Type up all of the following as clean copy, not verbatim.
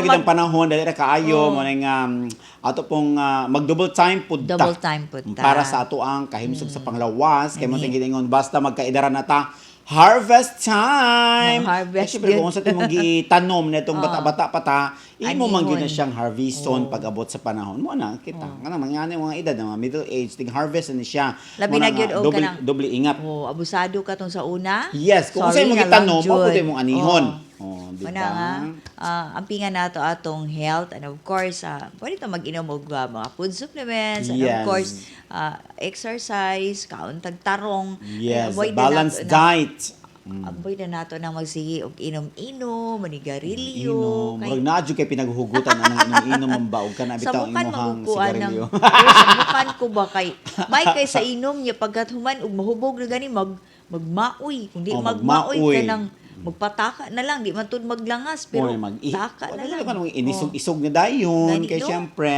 lagi ang panahon dali ra kaayo mo ning ato pong mag-double time pud ta. Double time pud ta. Para sa ato ang kahimsog sa panglawas kay mo gingon basta magkaidara na ta harvest time. Harvest Siyempre, yun. kung sa timong gitanom na itong bata-bata pa ta, imo man Anihon. yun na siyang harveston pag-abot sa panahon. Mo na, kita. Kanang mga edad, mga middle age, ting harvest na siya. Labi na gyud og kanang doble ingat. Oh, abusado ka tong sa una. Yes, kung Sorry sa'yo mong na lang, gitanom, Jud. mabuti mong anihon. Oh. Di Mana nga, ba? ampingan nato atong health and of course, pwede to mag-inom og mga food supplements and Yes. of course, exercise, kaon tag tarong. Yes, Avoid na balanced nato na- diet. Avoid na nato nang magsige og inom-inom, manigarilyo. Inom. Murag naadyo kay pinaghuhugutan anong inom ang baog ka na Sa bitaw mukan imuhang magukuan ng sigarilyo. sa mukan ko ba kay may kay sa inom niya pagkat human ug mahubog na gani magmaoy kundi magmaoy magmaoy. ka nang magpataka na lang di man tud maglangas pero taka na lang. Ano inisog-isog na dayon Gani, kay no? syempre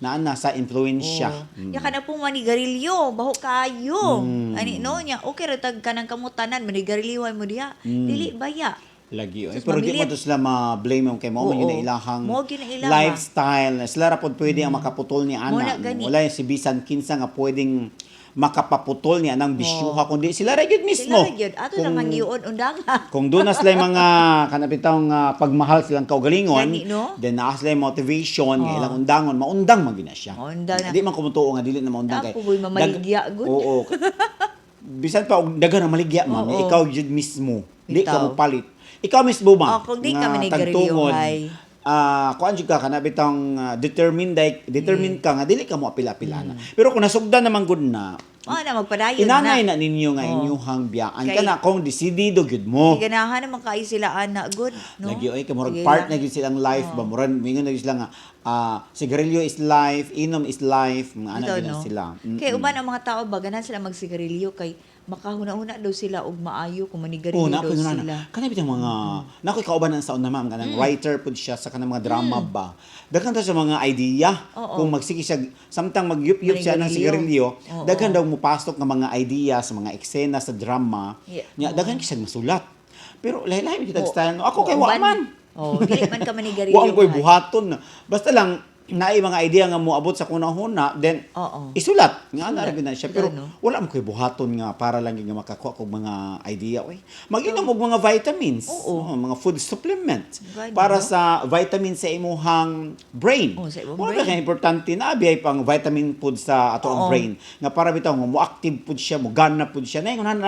naa sa influensya. Ya kana pong manigarilyo, baho kayo. Mm. Ani no nya okay ra tag kanang kamutanan manigarilyo mo diha. Dili baya. Lagi. Sus, Pero di mo mamilit. to sila ma-blame yung kay mo man Oo. yun na ilahang Mo gyud na ilaha. lifestyle. Sila ra pod pwede ang makaputol ni Mo ana. na gani. Wala yung si bisan kinsa nga pwedeng makapaputol niya ng bisyuha kundi sila ra gyud mismo. Sila ra gyud ato lang ang yuon undanga. Kung doon na sila yung mga kanapitang pagmahal silang kaugalingon, Gani, no? then naa sila yung motivation, nga ilang undangon, maundang man gina siya. Maundang na. Di man kumutuo nga dili na maundang kay. Tapo, boy, mamaligya, good. Oo. Bisan pa og dagan na maligya ma'am, Oo. ikaw jud mismo. Di ka Bitaw. mo palit. Ikaw mismo ba? Oh, kung di ka manigarilyohay. Kuan jud ka kanabitang determined ka nga dili ka mo apil-apilana. Pero kung nasugdan naman gud na, Na magpadayon inanay na. na ninyo nga inyuhang biyaan Kay- kana kung desidido gyud mo. Ganahan naman kayo sila ana good no. Lagi oy kamurag Sige part lang. na gyud silang life ba muran mingon na gyud sila nga sigarilyo is life, inom is life, mga ana Ito, gyud no? sila. Kay uban ang mga tao ba ganahan sila magsigarilyo kay makahuna-una daw sila og maayo kung manigarilyo Oh, daw napoy sila. na. Kana bitang mga nakoy kauban na sa una ma'am kanang writer pud siya sa kanang mga drama ba. Daghan ta sa mga idea Oo. kung magsige siya samtang magyup-yup siya ng Manigarilyo. sigarilyo, Oo. daghan daw mupasok nga mga idea sa mga eksena sa drama. Yeah. Nya daghan siya masulat. Pero lahi-lahi kita Oo. style no. Ako kay Oo, wa uban. man. Oh, dili man ka manigarilyo. Wa ko'y buhaton na. Basta lang naay mga idea nga moabot sa kunahuna, then Oo. isulat. Nga Isulat. na na siya. Pero Ano? wala mo ko'y buhaton nga para lang nga makakuha kog mga idea. Oy. Mag-inom og mga vitamins. Oo. Mga food supplement. Gani, Para no? sa vitamin sa imuhang brain. Oo, sa imong Wala brain. kay importante na abiyay pang vitamin food sa ato ang Oo. brain. Nga para bitaw mo active pud siya, mo gana pud siya. Nay kunan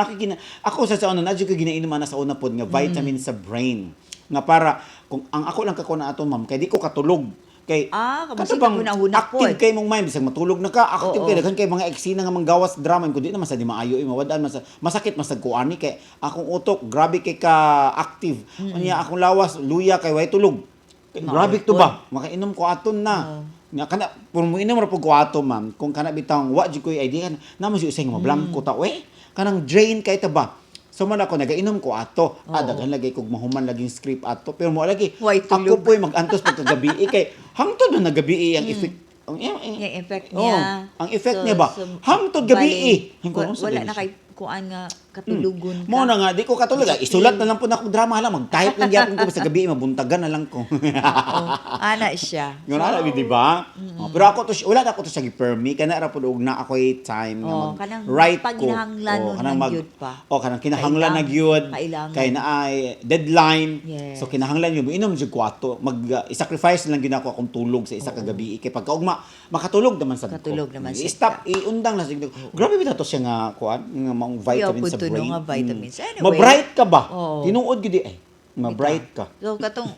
ako sa una nadyo ko ginainom na sa una pud nga vitamin sa brain. Nga para kung ang ako lang kako na ato ma'am kay di ko katulog. Kay kabasi katubang ka hunahuna active pod. kay mong mind bisag matulog na ka active Oo. kay daghan kay mga eksena nga manggawas drama kundi naman sa di maayo mawadaan masakit masag kuani kay akong utok grabe kay ka active unya akong lawas luya kay way tulog. Kay, grabe to ba makainom ko aton na nga kana puro mo inom ra pud ko ato ma'am kung kana bitang wa jud ko idea namo si usay nga mablanko ta we kanang drain kay ta ba. So man ako nagainom ko ato. Daghan lagi kog mahuman laging script ato. Pero mo lagi Way ako tulog. po'y magantos pagkagabi kay hangtod na nagabi ang effect. Ang Yung effect Oo, niya. ang effect niya ba? Hangtod gabi eh. Wala na kay kuan nga katulugon ka. Mo na nga di ko katulog. Isulat na lang po na akong drama hala mag-type lang gyapon ko sa gabi mabuntagan na lang ko. Oo. Ana siya. Yun na di ba? Pero ako to wala na ako to sa gipermi kana ra pud og na ako'y time nga kanang write ko. paghinahanglan nun kanang ng gyud pa. kanang kinahanglan na gyud. Kailangan. Kay naay deadline. Yes. So kinahanglan yun inom jud ko ato. I-sacrifice lang gyud ako akong tulog sa isa ka gabi kay pagkaugma makatulog naman sad ko. Katulog naman sad I-stop iundang na siguro. Grabe bitaw to siya nga kuan nga mga vitamins sa Yaw, brain. nga vitamins. Anyway. Ma-bright ka ba? Oo. Tinuod gid eh. Ma-bright ka. So katong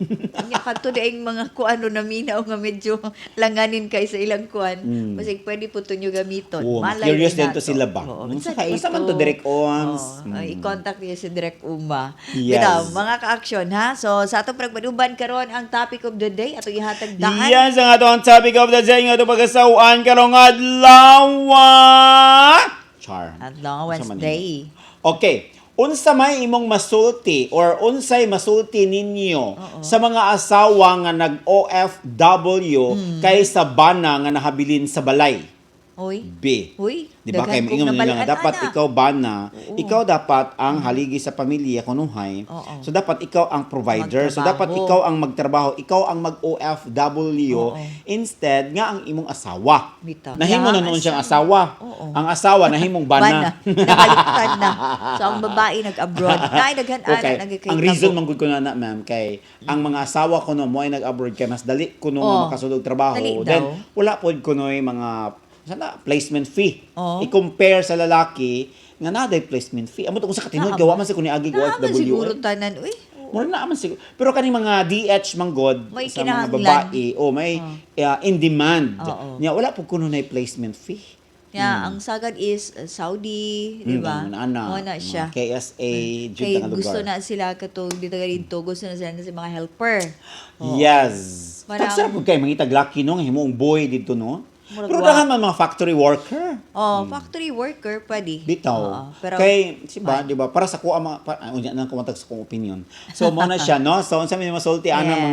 nya kadto daing mga kuano na minaw nga medyo langanin kay sa ilang kuan. Kasi pwede po tunyo gamiton. Oo, Malay curious din din to nato. sila ba? Oo, Basta minsan man ito. to direct ons. Oo, i-contact niyo si Direk Uma. Yes. Bitaw, mga ka-action ha. So sa atong pagpanuban karon ang topic of the day atong ihatag daan. Yan sa nga ang topic of the day nga ito pagkasawaan karong adlaw. Char. At long Unsa man Wednesday. Okay. Unsa may imong masulti or unsay masulti ninyo sa mga asawa nga nag-OFW kay sa bana nga nahabilin sa balay? Hoy. B. Hoy, Di ba? Kaya daghan kong ingon nila nabalaan, nga, dapat ana. ikaw bana, Oo. ikaw dapat ang haligi sa pamilya kunuhay. Oo. So dapat ikaw ang provider. So dapat Magtrabaho. ikaw ang magtrabaho, ikaw ang mag-OFW Oo. instead nga ang imong asawa. Bitaw. Nahimo na Yeah, noon siyang asawa. asawa. Oo. Ang asawa nahimong bana. Nabaliktad na. So, ang babae nag-abroad. Nay, daghan-ana. Okay. Nagkikita Ang reason ko. man gud ko na ma'am kay ang mga asawa ko no mo ay nag-abroad kay mas dali kuno Oh. nga makasulog trabaho. Dali Then daw. wala pod kuno mga sana placement fee. Oh. I-compare sa lalaki nga naday placement fee. Amo tong sa katinud Naama. gawa man sa kuni agi Naaman OFW. siguro tanan. Uy. Mura na man siguro. Pero kaning mga DH manggod May sa mga kinahanglan. babae, may in demand. Oo. Nya wala po kuno na placement fee. Ang sagad is Saudi, di ba? Ana. Wala siya. KSA, Kay jud nga lugar. gusto na sila katong dito dito, gusto na sila sa mga helper. Oo. Yes. Parang- Sarap po kayo, mangitag laki no, himong boy dito no. Murag Pero wa- dahan man mga factory worker. Factory worker pwede. Bitaw. Oo, pero Kay, siba, di ba, para sa kuha mga, unya nang kumatag sa kong opinion. So, mo na siya, no? So, unsa may masulti, ana Yes.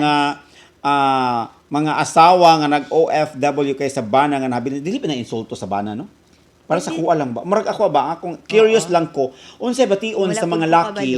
mga asawa nga nag-OFW kay sa bana nga nabilin, dili pa na insulto sa bana, no? Para sa kuha lang ba? Murag ako ba, akong curious lang ko, unsay bation Wala sa po mga ko laki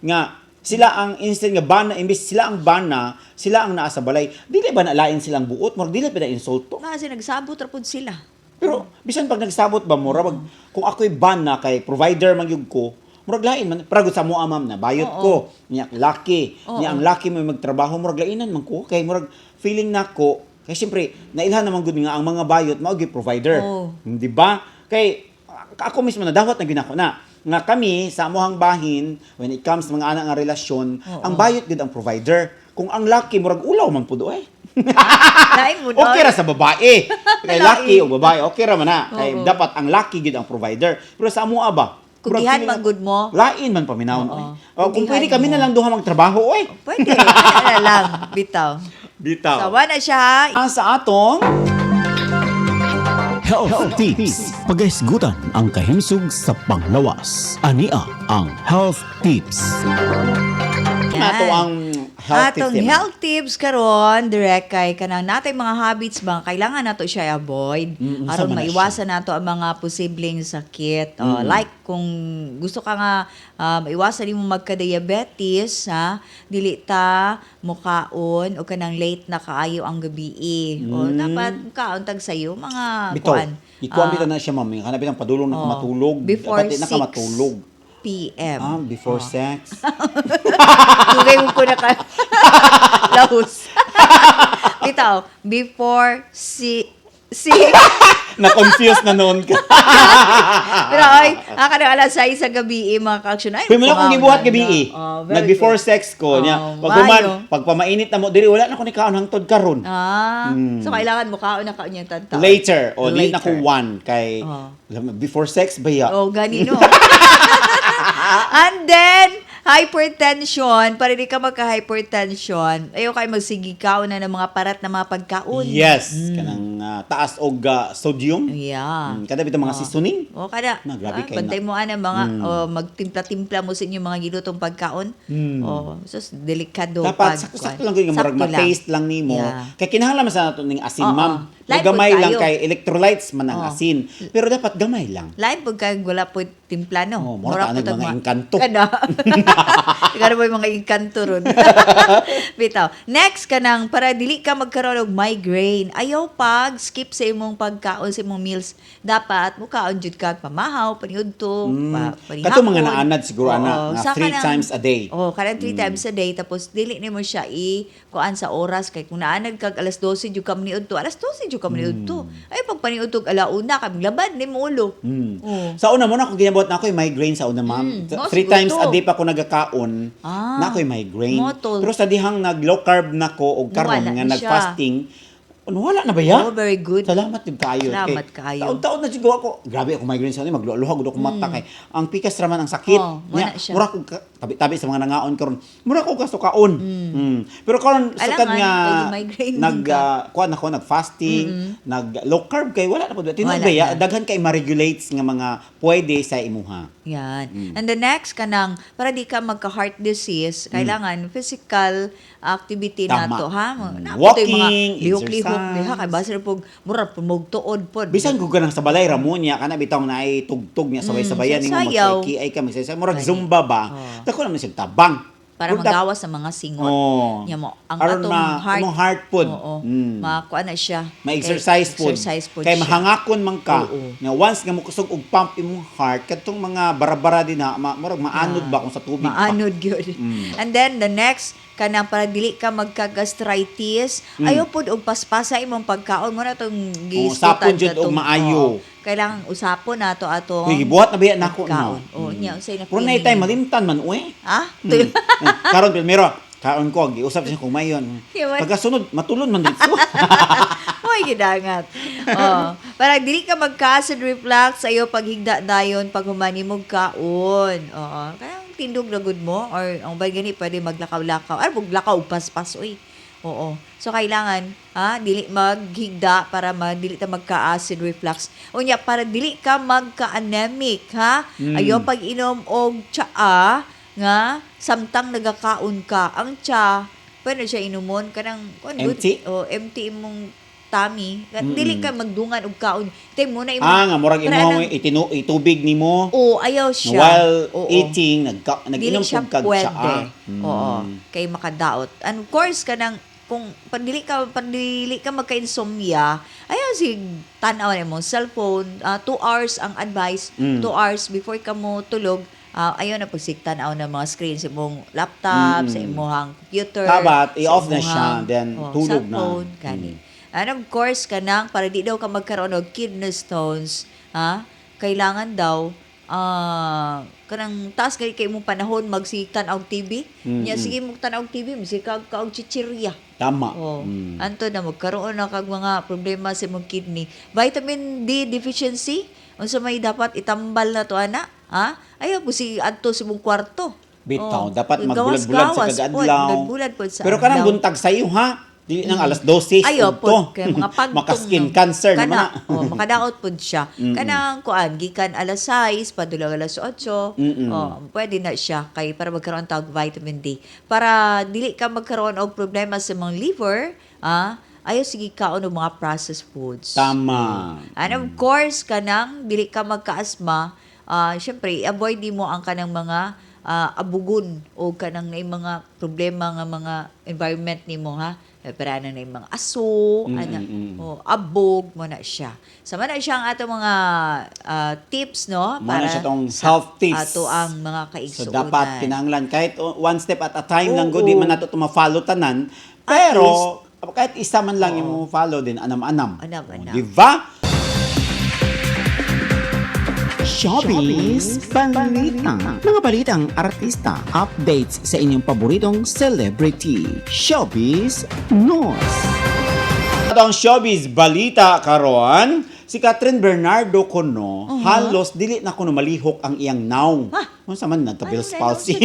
nga sila ang instead nga bana, imbis sila ang bana, sila ang naa sa balay. Dili ba nalain silang buot? Murag dili pa na insulto? Kasi nagsabot ra pud sila. Pero bisan pag nagsabot ba mo, wag kung ako'y ban na kay provider man yun ko, murag lain man para gud sa mo ma'am na bayot Oo. ko, niya laki, Oo. niya ang laki mo magtrabaho, murag lainan man ko kay murag feeling nako kay siyempre nailhan naman gud nga ang mga bayot mao gyud provider. Oo. Di ba? Kay ako mismo na dawat na ginako na nga kami sa amuhang bahin when it comes sa mga anak nga relasyon, Oo. ang bayot gud ang provider. Kung ang laki murag ulaw man pud eh. Lain mo Okay ra sa babae. Kay Lain. laki o babae, okay ra man na. Kay Oo. dapat ang laki gid ang provider. Pero sa amoa ba? Kung murag gihan feeling man na- good mo. Lain man paminawon. Oo. oy. O, kung Kung pwede gihan kami mo. na lang duha magtrabaho oy. Pwede. Ano na lang. Bitaw. Bitaw. Sawa na siya, ha? Ang sa atong Health Tips. Pagahisgutan ang kahimsog sa panglawas. Ania ang Health Tips. ato ang health Atong tips. health tips karon direct kay kanang natay mga habits ba kailangan nato siya avoid unsa aron man na maiwasan nato ang mga posibleng sakit. Like kung gusto ka nga maiwasan nimo magka-diabetes, ha, dili ta mukaon o kanang late na kaayo ang gabi. O dapat kaon tag sayo mga Bitaw. kuan. Ikuan bitaw na siya ma'am. Kanapit ang padulong na matulog. Before Dapat di na ka 6 matulog. PM. Before sex. Tugay mo ko na ka. Lahos. Bitaw, before si Na-confuse na noon ka. Pero ay, aka na alas 6 sa gabi, mga ka-action. Ay, Kaya mo na akong gibuhat gabi very Nag-before good. sex ko. Niya. Oh, Pag mayo. pag pamainit na mo, dili, wala na ko ni kaon hangtod karon. So, kailangan mo kaon na kaon yung tanta. Later. O, di na ko Later. one. Kay, Oh. before sex ba ya? Oh, ganino. And then, hypertension, para di ka magka-hypertension, ayaw kayo magsigikaw na ng mga parat na mga pagkaon. Yes. Kanang taas og sodium. Yeah. Kada bitaw mga seasoning. O kada, Na, grabe kayo bantay na. mo ana mga magtimpla-timpla mo sa inyong mga gilutong pagkaon. O, sus delikado Dapat pag- sakto lang gyud nga murag Sakto lang. ma-taste lang nimo. Yeah. Kay kinahanglan man sa nato ning asin, Oo. ma'am. Lain Gamay po lang tayo. kay electrolytes man ang Oo. asin. Pero dapat gamay lang. Lain pag kay wala po timpla no. Oh, mura ta po mga tag engkanto. Kada. Kada po yung mga engkanto ron. Bitaw. Next kanang para dili ka magkaroon og migraine. Ayaw pag skip sa imong pagkaon sa imong meals. Dapat mo kaon jud ka pamahaw, paniudto, panihapon. Kato mga naanad siguro Oo. ana nga Sa 3 kanang- times a day. Oh, kanang 3 times a day tapos dili nimo siya kuan sa oras kay kung naanad kag alas 12 jud ka maniudto, alas 12 jud ka maniudto. Ay pag paniudto alauna kag labad nimo ulo. Oh. Sa una mo na ako ginabuhat na ako yung migraine sa una, ma'am. Oh, 3 siguro times to. a day pa ako nagakaon, Ah. na ako yung migraine. Motol. Pero sa dihang nag-low carb na ko o karon Nawala nga na nag-fasting, wala na ba ya? Oh, very good. Salamat yung kayo. Salamat kayo. Taon-taon na siguro ako. Grabe ako migraine sa una, magluha gud ako mata kay ang pikas raman ang sakit. Oh, wala siya. Mura ko tabi-tabi sa mga nangaon karon. Mura ko kasukaon. Pero karon sukad Alangan, nga pwede migraine nag ka. kuan ako nag-fasting, nag low carb kay wala na pud. Tinud Wala ba ya? na. Daghan kay ma-regulates nga mga pwede sa imuha. Yan. And the next kanang para di ka magka-heart disease, kailangan physical activity Tama. nato ha. Walking, lihok-lihok exercise. diha kay base na pug mura pug tuod pod. Bisan kung ka nang sa balay Ramonia kana bitaw na ay tugtog niya sabay-sabayan nimo sayaw. magkikiay ka magsasay murag zumba ba. Oh. Dako naman siya tabang. Para Kung magawas sa mga singot. Oh. Nya mo ang Aron atong heart. among heart pod. Oo. Mm. Makuha na siya. Ma-exercise pod. Exercise pod Kay siya. mahangakon man ka. Oo. Nga once nga mo kusog og pump imong heart kadtong mga bara-bara din ha, murag maanod ba kung sa tubig pa. Maanod gyud. And then the next kanang para dili ka magka-gastritis, ayaw pod og paspasa imong pagkaon mo na tong sapon jud og maayo. Kailangan usapon nato ato. Uy, gibuhat na biya nako pagkaon. no. Oo, nya unsay na. Puro na itay malimtan man uy. Ah? Karon primero, kaon ko giusap siya kung mayon. Yawan. Pagkasunod matulon man dito. Hoy gidangat. Oh, para dili ka magka-acid reflux ayo paghigda dayon pag humani mo kaon. Oo. Kaya tindog na good mo or ang bay gani pwede maglakaw-lakaw. Ay maglakaw paspas uy. Oo. So kailangan dili maghigda para dili ta magka-acid reflux. Unya para dili ka magka-anemic ha. Ayo pag-inom og tsaa nga samtang nagakaon ka. Ang tsa pwede siya inumon kanang Empty? empty imong tummy. Dili ka magdungan og kaon. Tay mo na imo. Nga murag Para imo itubig nimo. Oo, ayaw siya. While Oo. eating Dili nag-inom siya kog kag pwede. tsaa. Oo. Kay makadaot. And of course, kanang kung pandili ka magka-insomnia, ayaw si tanaw na mo cellphone, 2 hours ang advice, 2 hours before ka mo tulog, ayaw na pagsiktan tanaw ng mga screen sa imong laptop, sa imong computer. Dapat, sa i-off na imong, siya, then tulog na. cellphone, kani. And of course, kanang para di daw ka magkaroon og kidney stones, kailangan daw kanang taas kay imong panahon magsiktan og TV. Nya sige mo tan-og TV, misikag ka og chichirya. Tama. Oh. Anto na magkaroon na kag mga problema sa imong kidney. Vitamin D deficiency, unsa may dapat itambal na to ana? Ayaw po si adto sa imong kwarto. Bitaw, dapat Gawas-gawas magbulag-bulag sa pod, kag-adlaw. magbulag pod sa Pero kanang adlaw. buntag sayo ha. Dili nang alas 12 Ayaw ug po, to. kaya mga pagtong. Maka-skin cancer naman na. Makadaot po siya. Kanang kuan, gikan alas 6, padulang alas 8. Pwede na siya kay para magkaroon tawag vitamin D. Para dili ka magkaroon og problema sa mga liver, ayaw sige kaon og mga processed foods. Tama. And of course, kanang dili ka magka-asthma, syempre, avoid mo ang kanang mga abugon o kanang na mga problema nga mga environment nimo ha. Para na yung mga aso, abog mo na siya. Sama na siya ang ato mga tips, no? Mo na siya tong health tips. Ato ang mga So kaigsuunan. dapat kinahanglan kahit one step at a time lang Oo. di man nato ma-follow tanan. Pero kahit isa man lang yung follow din anam-anam. Anam-anam. Di ba? Showbiz Balita. Mga balitang artista, updates sa inyong paboritong celebrity. Showbiz News. At ang showbiz balita karon, si Catherine Bernardo kuno halos dili na kuno malihok ang iyang naong. Unsa man nagka-Bell's palsy.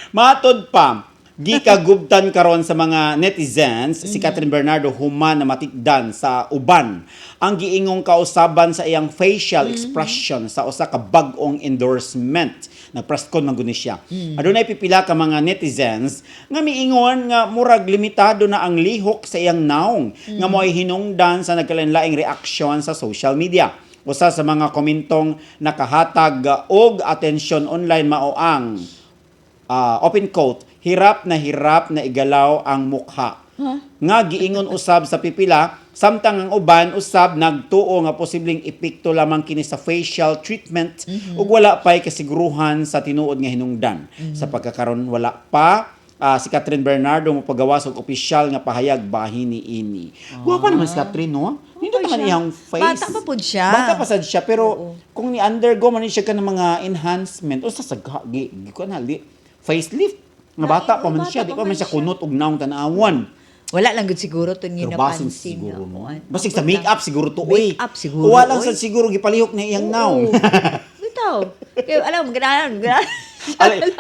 Matod pa, gikagubtan karon sa mga netizens si Catherine Bernardo human na matikdan sa uban ang giingong kausaban sa iyang facial expression sa usa ka bag-ong endorsement. Nagpraskon man gud ni siya. Adunay pipila ka mga netizens nga miingon nga murag limitado na ang lihok sa iyang naong nga mo'y hinungdan sa nagkalain-laing reaksyon sa social media. Usa sa mga komentong nakahatag og atensyon online mao ang open quote, hirap na igalaw ang mukha. Nga giingon usab sa pipila, samtang ang uban usab nagtuo nga posibleng epekto lamang kini sa facial treatment ug wala pay kasiguruhan sa tinuod nga hinungdan. Sa pagkakaron wala pa si Catherine Bernardo mo pagawas og opisyal nga pahayag bahin niini. Guwapa naman si Catherine, no? Hindi naman siya. iyang face. Bata pa pod siya. Bata pa sad siya pero kung ni-undergo man ni siya ka ng mga enhancement, usa sa facelift. Nga bata pa man siya, di pa man siya kunot og naong tanawan. Wala lang gud siguro to niya Pero basin napansin. siguro nga, no. kuan. Basig sa make-up siguro to, oy. Make-up siguro, Wala lang oy. sa siguro gipalihok na iyang naong. Bitaw. Kaya alam, ganahan.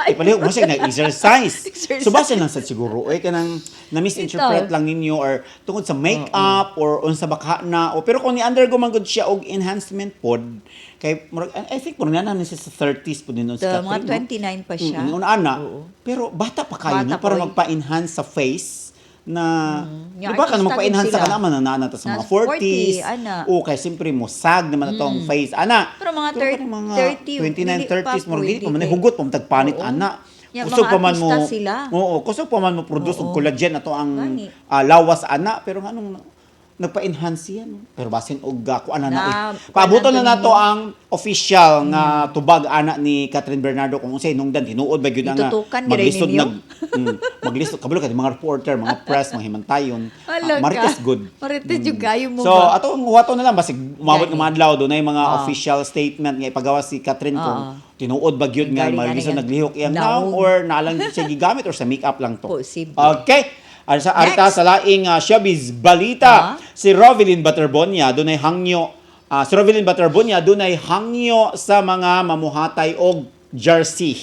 Ipalihog mo siya nag-exercise. Exercise. So base lang sa siguro kanang na-misinterpret Ito. lang ninyo or tungkol sa makeup or unsa baka na o pero kung ni-undergo man gud siya og enhancement pod kay I think murag na siya sa 30s pod din si The Catherine. mga 29 pa siya. Una ana. Oo. Pero bata pa kayo Bata no para pa, magpa-enhance sa face na Yung di ba kan artista magpa-enhance din sa sila. kana man ta sa mga Nasa 40s. 40, ana. O kay simpre mo sag naman atong face ana. Pero mga kanang mga 30, 29 30s mo pwede pa man kay- hugot pa tagpanit Oo. ana. Yeah, Kusog mga pa man mo. artista sila. Oo, kusog pa man mo produce og Oo. collagen ato ang Gani. lawas ana pero nganong nagpa-enhance yan. Pero basin og kuan na Na- Paabuton na kuan nato ninyo. ang official nga tubag ana ni Catherine Bernardo kung unsay nungdan tinuod ba gyud nga Itutukan gyud ninyo? maglisod kabalo kay mga reporter, mga press, mga himantayon. Hala ka. Marites good. Marites yung kayo mo So ba? ato ang huwato na lang basig umabot Gani. nga mga adlaw do na mga Oo. official statement nga ipagawa si Catherine kung Oo. tinuod ba gyud nga Galing nga maglisod yan. naglihok iyang naong Naong. or nalang siya gigamit or sa makeup lang to. Posible. Okay. Sa arita Next. sa laing showbiz balita, si Rovelyn Baterbonia dunay hangyo si Rovelyn Baterbonia dunay hangyo sa mga mamuhatay og jersey.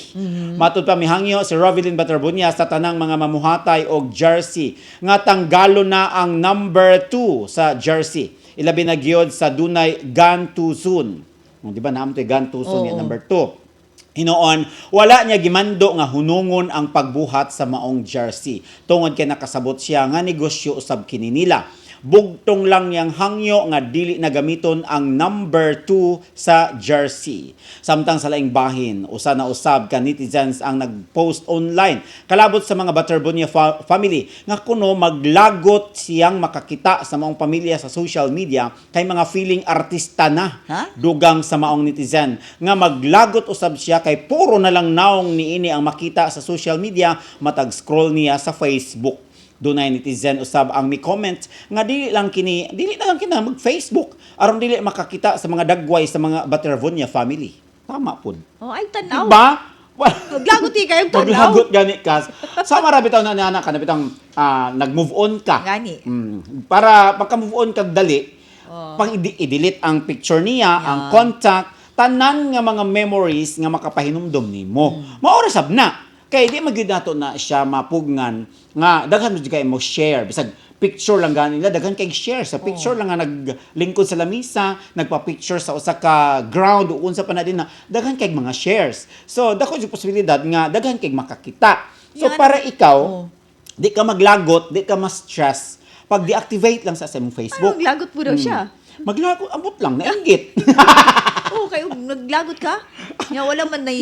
Matud pa mihangyo si Rovelyn Baterbonia sa tanang mga mamuhatay og jersey nga tanggalo na ang number 2 sa jersey. Ilabi na gyud sa dunay Gone Too Soon. Di ba naam to Gone Too Soon Oo. yung number 2. Hinoon, wala niya gimando nga hunungon ang pagbuhat sa maong jersey. Tungod kay nakasabot siya nga negosyo usab kini nila. Bugtong lang yang hangyo nga dili na gamiton ang number 2 sa jersey. Samtang sa laing bahin, usa na usab ka netizens ang nagpost online kalabot sa mga Baterbonia family nga kuno maglagot siyang makakita sa maong pamilya sa social media kay mga feeling artista na. Ha? Dugang sa maong netizen nga maglagot usab siya kay puro na lang naong niini ang makita sa social media matag scroll niya sa Facebook. Dunay netizen usab ang mi-comment nga dili na lang kina mag-Facebook aron dili makakita sa mga dagway sa mga Baterbonia family. Tama pud. Oh, ay tanaw. Diba? Well, Maglagot di kayong tanaw. maglagot gani kas. Sa marabitaw na nana ka nabitang nag-move on ka. Gani. Para pagka-move on ka dali, pang i-delete ang picture niya, ang contact, tanan nga mga memories nga makapahinumdom nimo. Maura sab na. Kay di magyud nato na siya mapugnan nga daghan mo kay mo share bisag picture lang gani nila daghan kay share sa picture lang nga naglingkod sa lamisa nagpa-picture sa usa ka ground o unsa pa na din na daghan kay mga shares so dako yung posibilidad nga daghan kay makakita so Yan. para ikaw Oh. di ka maglagot di ka ma-stress pag deactivate lang sa imong Ay, Facebook maglagot po daw siya. maglagot ambot lang nainggit Oo, kayo naglagot ka? Nga wala man na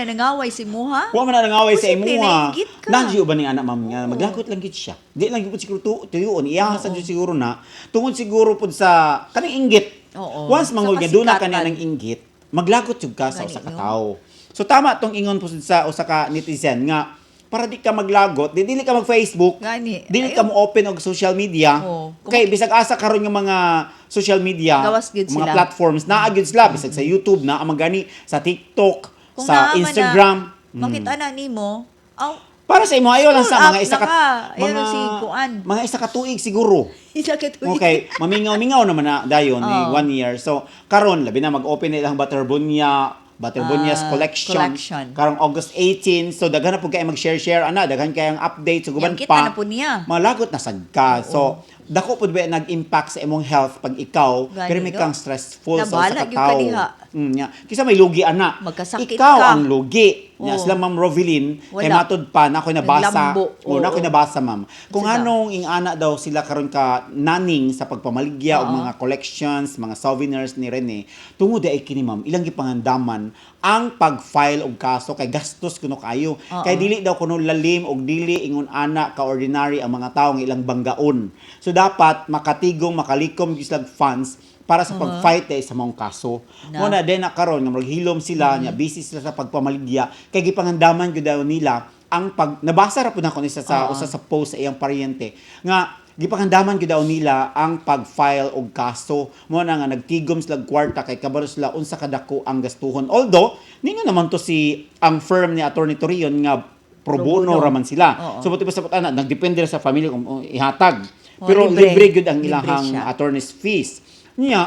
nangaway si Muha. Wa man na nangaway sa Posible, imuha. nainggit ka. Nandiyo ba ni anak ma'am nga maglagot lang gid siya. Di lang gid siguro tuyon. Iyaha sa Diyos siguro na tungod siguro pud sa kanang inggit. Oo. Once mangol nga duna kasikatan. kanya ng inggit, maglagot jud ka sa Gani, usa ka no? tawo. So tama tong ingon po sa usa ka netizen nga para di ka maglagot, dili ka mag-Facebook, Gani. dili Ayaw. ka mo open og social media. Oo. Kay bisag asa karon nga mga social media, Gawas gyud mga sila. platforms naa gyud sila bisag sa YouTube na magani sa TikTok, Kung sa naaman Instagram. Na, makita na nimo. Aw, Para sa imo ayo lang sa Scroll mga up isa ka na ka. Ayan si Kuan. mga isa ka tuig siguro. isa ka tuig. Okay, mamingaw-mingaw naman na dayon ni Oo. 1 year. So karon labi na mag-open na ilang Baterbonia's collection. collection. Karong August 18. So daghan na pud kay mag-share ana, daghan kay ang update so guban Yang kita pa. na po niya. Malagot na sad ka. So dako pud ba nag-impact sa imong health pag ikaw Gani, pero may no? kang stressful sa Nabahala usa ka gyud ka tawo. diha. Nya. Kisa may lugi ana. Magkasakit Ikaw ka. ang lugi. Nya Oo. sila Ma'am Rovelyn kay Wala. matud pa na ako'y nabasa. Naglambo. O na ako'y Oo. nabasa ma'am. Kung Sige. anong ingana daw sila karon ka naning sa pagpamaligya og Oo. mga collections, mga souvenirs ni Rene, tungod ay kini ma'am, ilang gipangandaman ang pag-file og kaso kay gastos kuno kayo. Oo. Kay dili daw kuno lalim og dili ingon ana ka ordinary ang mga tawo nga ilang banggaon. So dapat makatigong makalikom gislag funds para sa pag-fight sa mong kaso. Mo na din na karon nga maghilom sila, nya busy sila sa pagpamaligya kay gipangandaman gyud daw nila ang pag nabasa ra pud nako isa sa usa sa post sa iyang paryente nga gipangandaman gyud daw nila ang pag-file og kaso. Mo na nga nagtigom sila og kwarta kay kabalo sila unsa kadako ang gastuhon. Although ninyo naman to si ang firm ni Attorney Torion nga pro bono raman sila. Oo. So buti pa sa ana nagdepende ra sa family kung ihatag. Oo, Pero libre. libre gyud ang Libre ilahang siya. attorney's fees. Niya,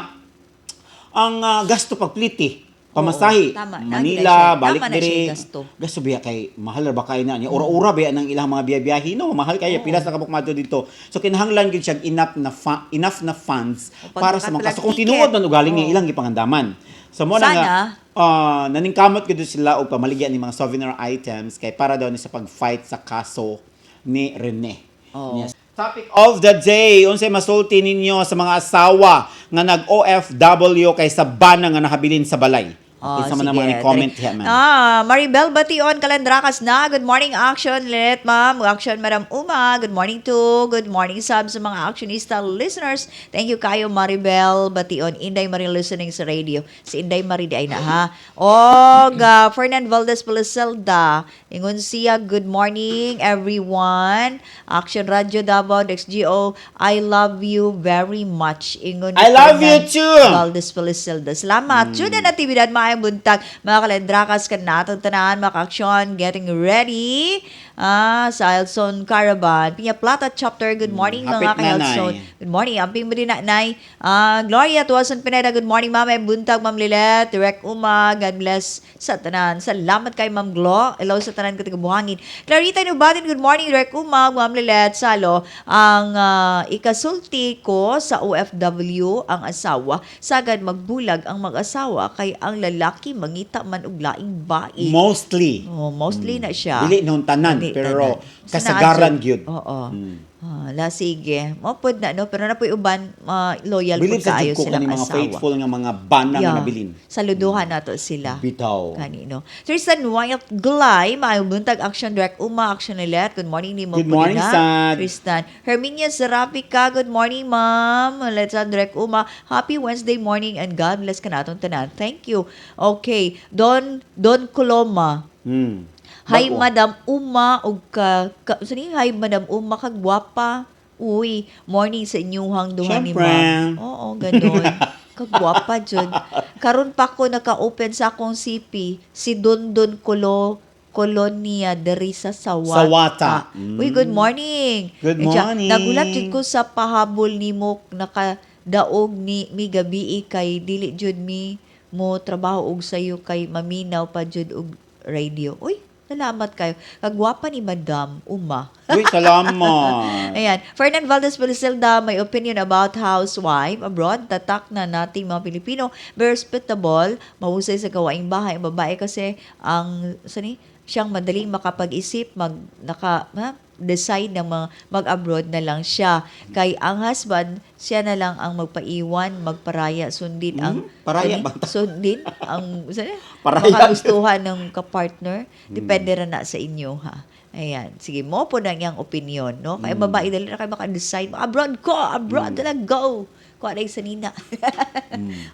ang gasto pagpliti, pamasahi. tama. Manila, Tama balik na siya dire. gasto. Gasto biya kay mahal ra ba kay na niya. Ura-ura biya ng ilang mga biyahe no, mahal kay pilas na kabuk madto dito. So kinahanglan gyud siya enough na funds O, para sa mga pagkakatalag kaso kung ticket. tinuod man ugaling Oo. ilang gipangandaman. So mo na Sana. nga naningkamot gyud sila og pamaligya ni mga souvenir items kay para daw ni sa pag-fight sa kaso ni Rene. Oo. Yes. Topic of the day, unsay masulti ninyo sa mga asawa nga nag-OFW kay sa bana nga nahabilin sa balay? Isa man ang mga ni-comment diha, ma'am. Maribel Bation Kalandrakas na. Good morning, Action. Let, ma'am. Action, Madam Uma. Good morning to. Good morning, sub sa mga actionista listeners. Thank you kayo, Maribel Bation. Inday Marie listening sa radio. Si Inday Marie di ay na, ha? Fernand Valdez Palacelda. Ingon siya, good morning, everyone. Action Radio Davao, XGO. I love you very much. Ingon ni I love you Fernand too. Valdez Palacelda. Salamat. Tune na natibidad, maayong buntag. Mga kalendrakas ka natong tanan, mga ka-aksyon, getting ready. Sa Elson Caravan. Pinya Plata Chapter, good morning hapit mga na, ka-Elson. Nay. Good morning. Amping mo din na, Nay. Gloria Tuwasan Pineda, good morning, Ma'am. Ay buntag, Ma'am Lilet. Direct Uma, God bless sa tanan. Salamat kay Ma'am Glo. Hello sa tanan ko buhangin. Clarita Nubatin, good morning, Direct Uma, Ma'am Lilet. Salo, ang ikasulti ko sa OFW, ang asawa. Sagad magbulag ang mag-asawa kay ang lalaki mangita man og laing bae. Mostly. Mostly na siya. Dili nung tanan, Dili pero tanan. kasagaran Sinaadyo. gyud. Oo. Sige. Mapod na, no? Pero napoy uban, loyal po Believe sa kaayo jud ko silang kani mga asawa. faithful nga mga bana nga nabilin. Saluduhan nato sila. Bitaw. Kanino. Tristan Wyatt Gulay, maayong buntag, Action Direct Uma, Action Nilet. Good morning ni Mo. Good morning, Sad. Tristan. Herminia Zarapica, good morning, ma'am. Let's Direct Uma. Happy Wednesday morning and God bless ka natong tanan. Thank you. Okay. Don Coloma. Hi, Bago. Madam Uma, ug sani, hi, Madam Uma, kagwapa. Uy, morning sa inyuhang duha ni Syempre. ma'am. Oo, ganun. Kagwapa, Jud. Karon pa ko naka-open sa akong CP, si Dondon Colonia diri sa Sawata. Sawata. Uy, good morning. Good And siya, morning. Nagulat jud ko sa pahabol nimo nakadaog ni mi gabi kay dili jud mi mo trabaho og sayo kay maminaw pa jud og radio. Uy, salamat kayo. Kagwapa ni Madam Uma. Uy, salamat. Ayan. Fernand Valdez Palacelda, my opinion about housewife abroad. Tatak na nating mga Pilipino. Very respectable. Mahusay sa gawaing bahay. Ang babae kasi siyang madaling makapag-isip, decide na mag-abroad na lang siya. Kay ang husband, siya na lang ang magpaiwan, magparaya, sundin ang Paraya ba? sundin ang Paraya. makagustuhan ng kapartner. Depende rin na sa inyo, ha. Ayan. Sige, mo po na niyang opinion, no? Kaya babae, dali na kayo maka-decide. Abroad na go! Kung ano yung sanina.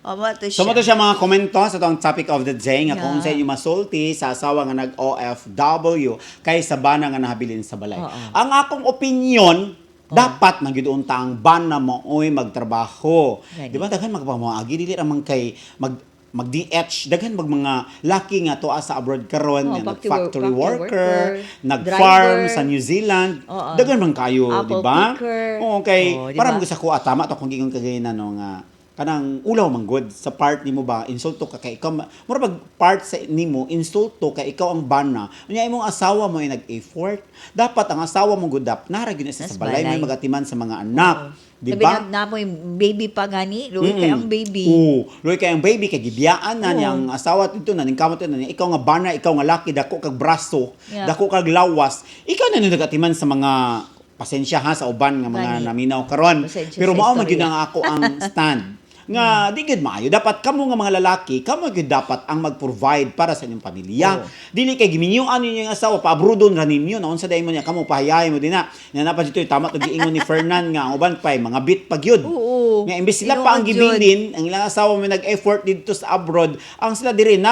O, mato siya. So mo to siya mga komento sa tong topic of the day nga kung Yeah. sa inyo masulti sa asawa nga nag-OFW kay sa bana nga nahabilin sa balay. Oo. Ang akong opinion, dapat nagyudunta ang bana mo oy magtrabaho. Gani. Di ba daghan magpamaagi dili ra man kay mag-DH, daghan mga laki nga tuwa sa abroad karon nga factory nag-factory worker, worker, nag-farm driver. sa New Zealand. Oo. Daghan man kayo, Apple di ba? picker. Oo, kay Oo, di para ba? mo sa ko tama to kung gigon kagay na no nga kanang ulaw man good sa part nimo ba insulto ka kay ikaw mura pag part sa nimo insulto kay ikaw ang bana unya imong asawa mo ay nag-effort dapat ang asawa mo gudap nara gyud sa Nas balay balay. may magatiman sa mga anak di Sabi ba na mo yung baby pa gani, luwi kay ang baby. Oo, luoy kay ang baby kay gibiyaan Oo. na niyang asawa dito na ning kamot na niya ikaw nga bana ikaw nga laki dako kag braso Yeah. dako kag lawas ikaw na nagatiman sa mga pasensya ha sa uban nga mga Gani. naminaw karon Pasensya pero sa mao man gyud istorya. ang ako ang stand nga di gid maayo dapat kamo nga mga lalaki kamo gyud dapat ang mag-provide para sa inyong pamilya Oo. dili kay giminyuan ninyo yung asawa paabrudon ra ninyo naon sa day mo niya kamo pahayahay mo din na pa dito tama to giingon ni Fernan nga ang uban pay mga bit pag yun Oo. nga imbes sila pa ang Tinuod yun. gibilin ang ilang asawa may nag-effort dito sa abroad ang sila diri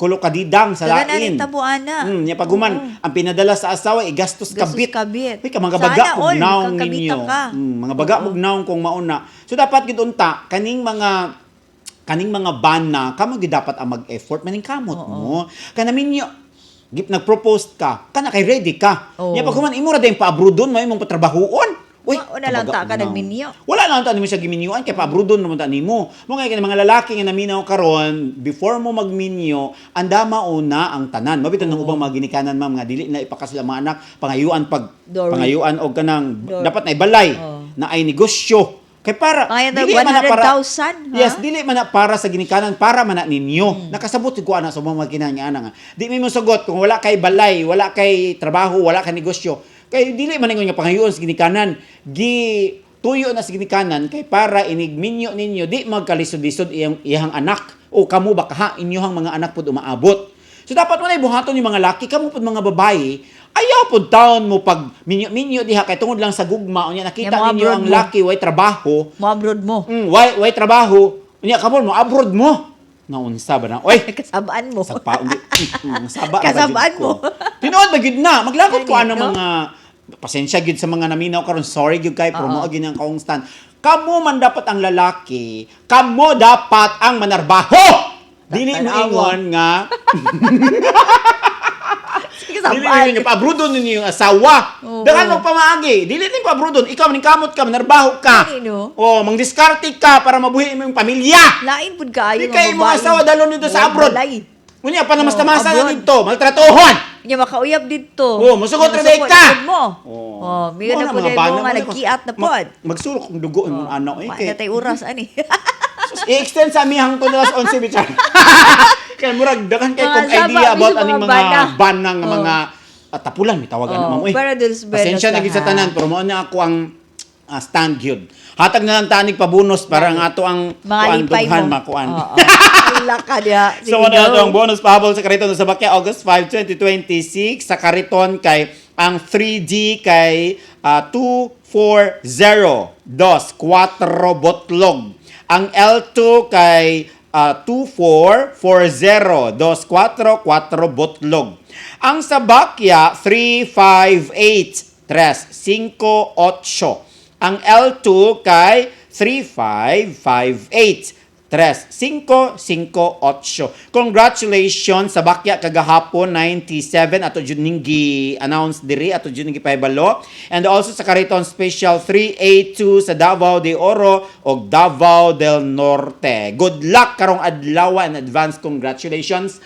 kulokadidang sa Daga na lain rin tabuan na. nya paguman ang pinadala sa asawa igastos Gastos kabit kabit. Uy, ka mga baga Sana ug all, naong kagkabitan ninyo. ka. Mga baga ug naong kung mauna. So dapat gid unta kaning mga bana kamo gid dapat ang mag-effort maning kamot mo. Kanamin nag-propose ka, kana kay ready ka. Oo. Nya pag human imo ra din paabrodon mo imong patrabahoon. Una lang ta ka kabaga, nagminyo. Wala lang ta nimo siya giminyuan kay pabrudon naman ta nimo. Mo nga mga lalaki nga naminaw karon, before mo magminyo, anda mauna ang tanan. Mabiton ng ubang mga ginikanan ma'am nga dili na ipakasila mga anak pangayuan Dory. pangayuan og kanang Dory. dapat na ibalay Oh. na ay negosyo. Kay para Kaya dili man na para 100,000, ha? Yes, dili man na para sa ginikanan, para man na ninyo. Nakasabot ko ana sa mga kinanya ana nga. Di mi mo sagot kung wala kay balay, wala kay trabaho, wala kay negosyo. Kay dili man nga pangayoon sa ginikanan. Tuyo na sa ginikanan kay para inigminyo ninyo di magkalisod-lisod iyang anak o kamo baka inyohang mga anak pud umaabot. So dapat mo na ibuhaton yung mga laki, kamo pud mga babae, ayaw pud taon mo pag minyo diha kay tungod lang sa gugma unya nakita Yung mga ninyo abroad ang mo. laki way trabaho. Mo abroad mo. Way trabaho. Unya kamo mo abroad mo. Naunsa ba na? Oy, Kasabaan mo. sagpa saba na ba Kasabaan gyud ko? mo. Tinuod ba gyud na? Maglagot ko ano Ganito? mga pasensya gyud sa mga naminaw karon. Sorry gyud kay pero Oo. mao gyud ang kaong stand. Kamo man dapat ang lalaki, kamo dapat ang manarbaho. Dili mo Tanawa. ingon nga dili Kasabaan. ninyo pabrudon ninyo yung asawa. Oo. Dagan mo pamaagi. Dili ninyo pabrudon. Ikaw maning kamot ka, manarbaho ka. Dili, no? Oh, mangdiskarte ka para mabuhi mo yung pamilya. Lain pud kaayo Di kayo mga asawa dalon dito sa Mga abroad. balay. Unya panamas-tamasan na abroad. dito, maltratuhon. Nya makauyab dito. Oh, musugot ra Musugot ka. na mo. Oh, miyo na pud mo nga nagkiat na pod. Magsulok kung dugo yung ano eh. Kaya tay oras ani. I-extend sa amihang to alas 11 bichar. Kaya murag dakan kay Mga kong saba, idea about mismo aning mga mga bana. ban ng Oh. mga tapulan mi tawagan Oh, mamo eh. pero dils Pasensya na belos gid sa lahat. tanan pero mao na ako ang stand gyud. Hatag na lang tanig pabunos para ang ato ang Mga lipay dughan mo. makuan. Oo. Wala ka diha. So, ano na ang bonus pahabol sa kariton sa Bakya, August 5, 2026. Sa kariton kay ang 3D kay 240, 4 botlog. Ang L2 kay 2440, 4 botlog. Ang sa Bakya, 358, 5 Ang L2 kay 3558. 558. Congratulations sa Bakya kagahapon 97 ato jud ning gi-announce diri ato jud ning gipahibalo, and also sa kariton special 382 sa Davao de Oro ug Davao del Norte. Good luck karong adlaw and advance congratulations.